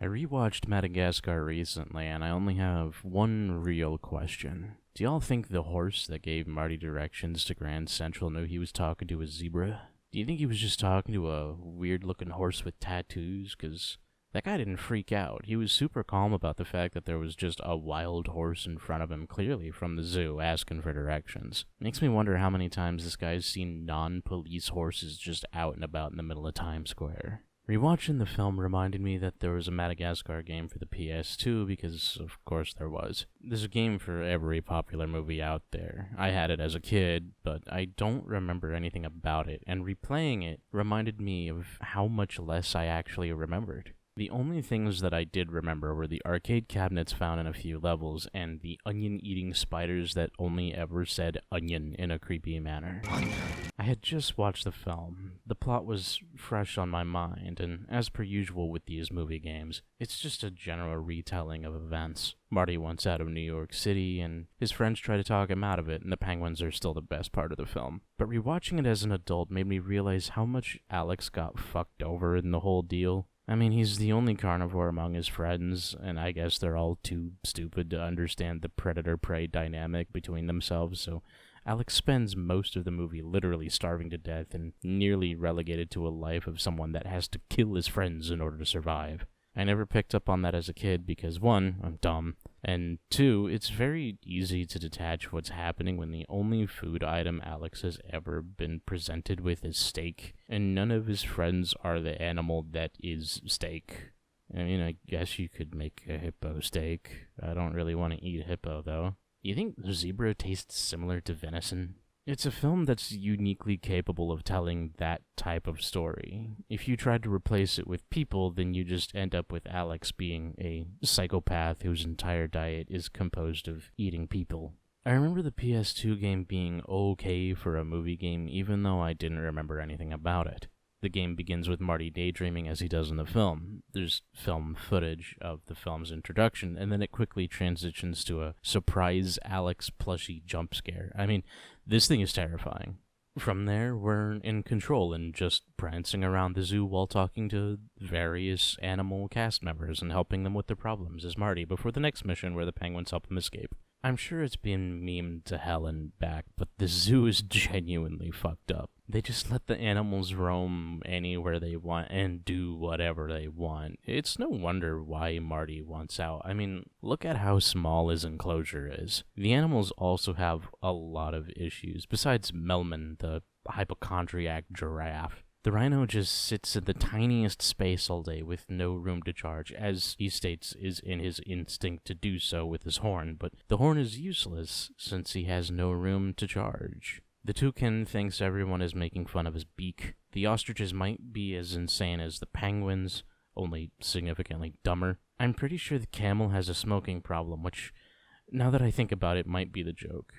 I rewatched Madagascar recently, and I only have one real question. Do y'all think the horse that gave Marty directions to Grand Central knew he was talking to a zebra? Do you think he was just talking to a weird-looking horse with tattoos? 'Cause that guy didn't freak out. He was super calm about the fact that there was just a wild horse in front of him, clearly from the zoo, asking for directions. Makes me wonder how many times this guy's seen non-police horses just out and about in the middle of Times Square. Rewatching the film reminded me that there was a Madagascar game for the PS2 because, of course, there was. There's a game for every popular movie out there. I had it as a kid, but I don't remember anything about it, and replaying it reminded me of how much less I actually remembered. The only things that I did remember were the arcade cabinets found in a few levels, and the onion-eating spiders that only ever said onion in a creepy manner. I had just watched the film. The plot was fresh on my mind, and as per usual with these movie games, it's just a general retelling of events. Marty wants out of New York City, and his friends try to talk him out of it, and the penguins are still the best part of the film. But rewatching it as an adult made me realize how much Alex got fucked over in the whole deal. I mean, he's the only carnivore among his friends, and I guess they're all too stupid to understand the predator-prey dynamic between themselves, so Alex spends most of the movie literally starving to death and nearly relegated to a life of someone that has to kill his friends in order to survive. I never picked up on that as a kid because, one, I'm dumb, and two, it's very easy to detach what's happening when the only food item Alex has ever been presented with is steak, and none of his friends are the animal that is steak. I mean, I guess you could make a hippo steak. I don't really want to eat hippo, though. You think zebra tastes similar to venison? It's a film that's uniquely capable of telling that type of story. If you tried to replace it with people, then you just end up with Alex being a psychopath whose entire diet is composed of eating people. I remember the PS2 game being okay for a movie game, even though I didn't remember anything about it. The game begins with Marty daydreaming as he does in the film. There's film footage of the film's introduction, and then it quickly transitions to a surprise Alex plushie jump scare. I mean, this thing is terrifying. From there, we're in control and just prancing around the zoo while talking to various animal cast members and helping them with their problems as Marty before the next mission where the penguins help him escape. I'm sure it's been memed to hell and back, but the zoo is genuinely fucked up. They just let the animals roam anywhere they want and do whatever they want. It's no wonder why Marty wants out. I mean, look at how small his enclosure is. The animals also have a lot of issues, besides Melman, the hypochondriac giraffe. The rhino just sits in the tiniest space all day with no room to charge, as he states is in his instinct to do so with his horn, but the horn is useless since he has no room to charge. The toucan thinks everyone is making fun of his beak. The ostriches might be as insane as the penguins, only significantly dumber. I'm pretty sure the camel has a smoking problem, which, now that I think about it, might be the joke.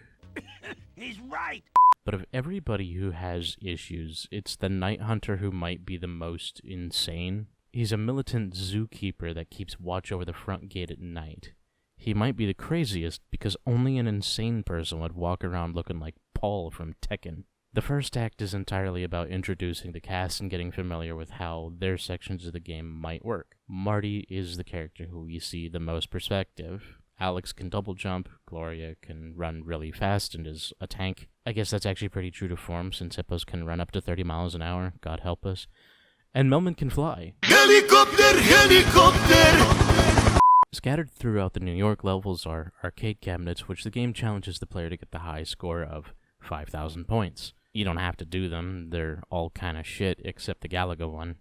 He's right! But of everybody who has issues, it's the night hunter who might be the most insane. He's a militant zookeeper that keeps watch over the front gate at night. He might be the craziest because only an insane person would walk around looking like Paul from Tekken. The first act is entirely about introducing the cast and getting familiar with how their sections of the game might work. Marty is the character who we see the most perspective. Alex can double jump, Gloria can run really fast and is a tank. I guess that's actually pretty true to form since hippos can run up to 30 miles an hour, God help us. And Melman can fly. Helicopter! Helicopter! Scattered throughout the New York levels are arcade cabinets, which the game challenges the player to get the high score of 5,000 points. You don't have to do them, they're all kinda shit except the Galaga one.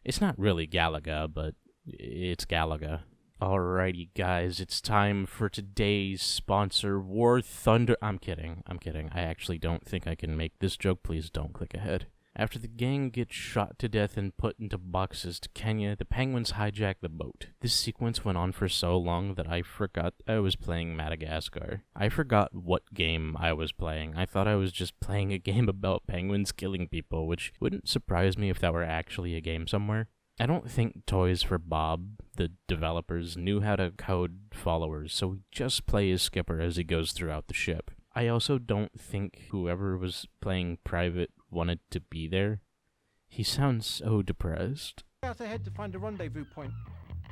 It's not really Galaga, but it's Galaga. Alrighty guys, it's time for today's sponsor, War Thunder. I'm kidding. I actually don't think I can make this joke. Please don't click ahead. After the gang gets shot to death and put into boxes to Kenya, the penguins hijack the boat. This sequence went on for so long that I forgot I was playing Madagascar. I forgot what game I was playing. I thought I was just playing a game about penguins killing people, which wouldn't surprise me if that were actually a game somewhere. I don't think Toys for Bob, the developers, knew how to code followers, so we just play as Skipper as he goes throughout the ship. I also don't think whoever was playing Private wanted to be there. He sounds so depressed. Out ahead to find a rendezvous point.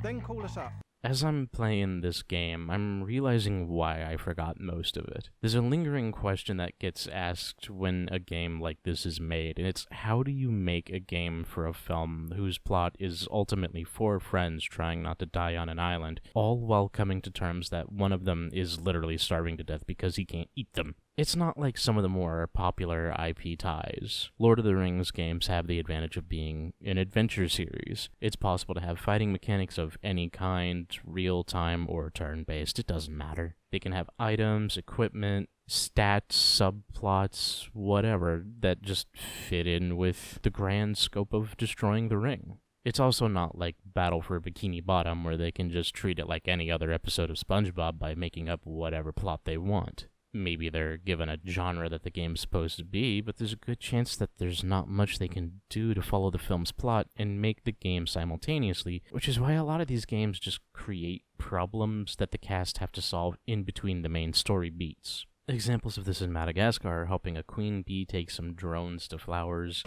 then call us up. As I'm playing this game, I'm realizing why I forgot most of it. There's a lingering question that gets asked when a game like this is made, and it's how do you make a game for a film whose plot is ultimately four friends trying not to die on an island, all while coming to terms that one of them is literally starving to death because he can't eat them. It's not like some of the more popular IP ties. Lord of the Rings games have the advantage of being an adventure series. It's possible to have fighting mechanics of any kind, real-time or turn-based, it doesn't matter. They can have items, equipment, stats, subplots, whatever, that just fit in with the grand scope of destroying the ring. It's also not like Battle for Bikini Bottom, where they can just treat it like any other episode of SpongeBob by making up whatever plot they want. Maybe they're given a genre that the game's supposed to be, but there's a good chance that there's not much they can do to follow the film's plot and make the game simultaneously, which is why a lot of these games just create problems that the cast have to solve in between the main story beats. Examples of this in Madagascar are helping a queen bee take some drones to flowers,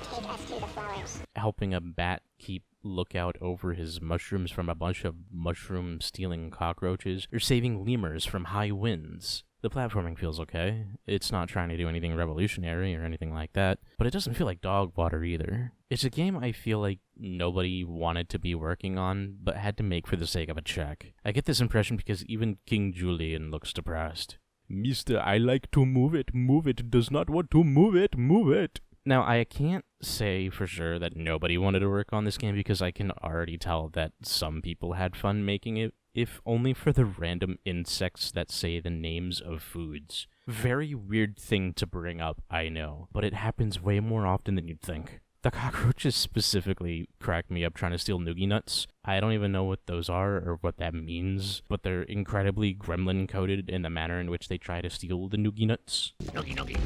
helping a bat keep lookout over his mushrooms from a bunch of mushroom-stealing cockroaches, or saving lemurs from high winds. The platforming feels okay. It's not trying to do anything revolutionary or anything like that, but it doesn't feel like dog water either. It's a game I feel like nobody wanted to be working on, but had to make for the sake of a check. I get this impression because even King Julian looks depressed. Mister, I like to move it does not want to move it. Now, I can't say for sure that nobody wanted to work on this game because I can already tell that some people had fun making it, if only for the random insects that say the names of foods. Very weird thing to bring up, I know, but it happens way more often than you'd think. The cockroaches specifically crack me up trying to steal noogie nuts. I don't even know what those are or what that means, but they're incredibly gremlin-coded in the manner in which they try to steal the noogie nuts. Noogie.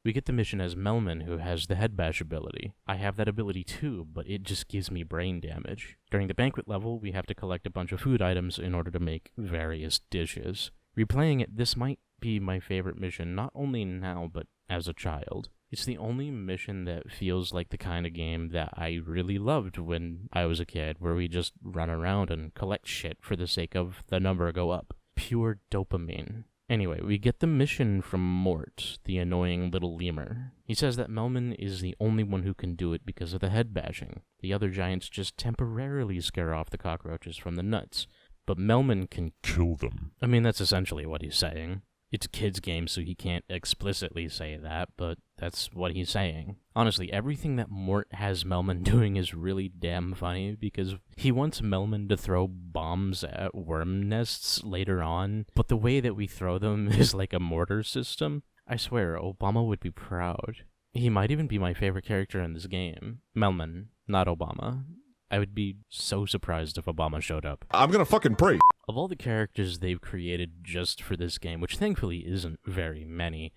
We get the mission as Melman, who has the head bash ability. I have that ability too, but it just gives me brain damage. During the banquet level, we have to collect a bunch of food items in order to make various dishes. Replaying it, this might be my favorite mission, not only now, but as a child. It's the only mission that feels like the kind of game that I really loved when I was a kid, where we just run around and collect shit for the sake of the number go up. Pure dopamine. Anyway, we get the mission from Mort, the annoying little lemur. He says that Melman is the only one who can do it because of the head bashing. The other giants just temporarily scare off the cockroaches from the nuts, but Melman can kill them. I mean, that's essentially what he's saying. It's a kid's game, so he can't explicitly say that, but that's what he's saying. Honestly, everything that Mort has Melman doing is really damn funny, because he wants Melman to throw bombs at worm nests later on, but the way that we throw them is like a mortar system. I swear, Obama would be proud. He might even be my favorite character in this game. Melman, not Obama. I would be so surprised if Obama showed up. I'm gonna fucking pray. Of all the characters they've created just for this game, which thankfully isn't very many,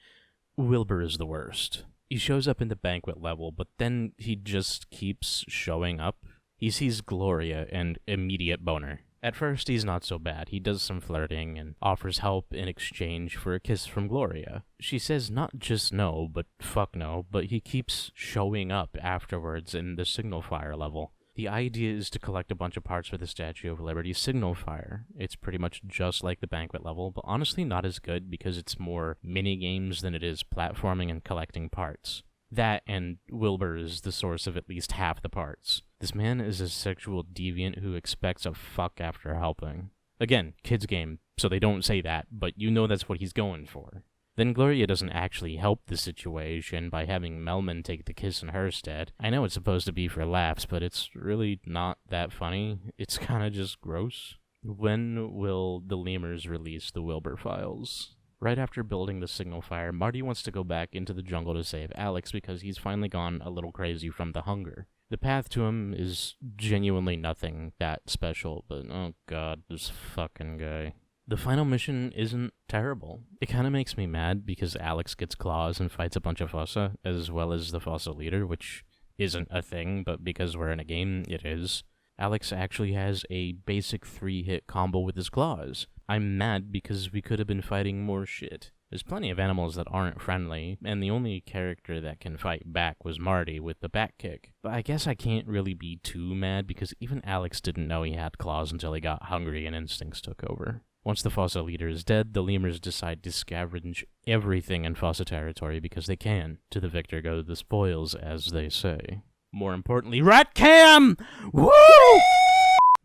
Wilbur is the worst. He shows up in the banquet level, but then he just keeps showing up. He sees Gloria and immediate boner. At first, he's not so bad. He does some flirting and offers help in exchange for a kiss from Gloria. She says not just no, but fuck no, but he keeps showing up afterwards in the signal fire level. The idea is to collect a bunch of parts for the Statue of Liberty signal fire. It's pretty much just like the banquet level, but honestly not as good because it's more mini-games than it is platforming and collecting parts. That and Wilbur is the source of at least half the parts. This man is a sexual deviant who expects a fuck after helping. Again, kid's game, so they don't say that, but you know that's what he's going for. Then Gloria doesn't actually help the situation by having Melman take the kiss in her stead. I know it's supposed to be for laughs, but it's really not that funny. It's kinda just gross. When will the lemurs release the Wilbur files? Right after building the signal fire, Marty wants to go back into the jungle to save Alex because he's finally gone a little crazy from the hunger. The path to him is genuinely nothing that special, but oh god, this fucking guy. The final mission isn't terrible. It kind of makes me mad because Alex gets claws and fights a bunch of Fossa, as well as the Fossa leader, which isn't a thing, but because we're in a game, it is. Alex actually has a basic 3-hit combo with his claws. I'm mad because we could have been fighting more shit. There's plenty of animals that aren't friendly, and the only character that can fight back was Marty with the back kick. But I guess I can't really be too mad because even Alex didn't know he had claws until he got hungry and instincts took over. Once the Fossa leader is dead, the lemurs decide to scavenge everything in Fossa territory because they can. To the victor go the spoils, as they say. More importantly, Rat Cam! Woo!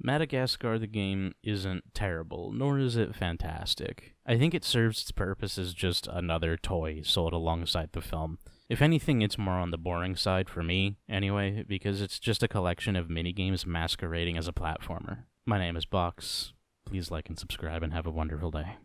Madagascar the game isn't terrible, nor is it fantastic. I think it serves its purpose as just another toy sold alongside the film. If anything, it's more on the boring side for me, anyway, because it's just a collection of minigames masquerading as a platformer. My name is Box. Please like and subscribe and have a wonderful day.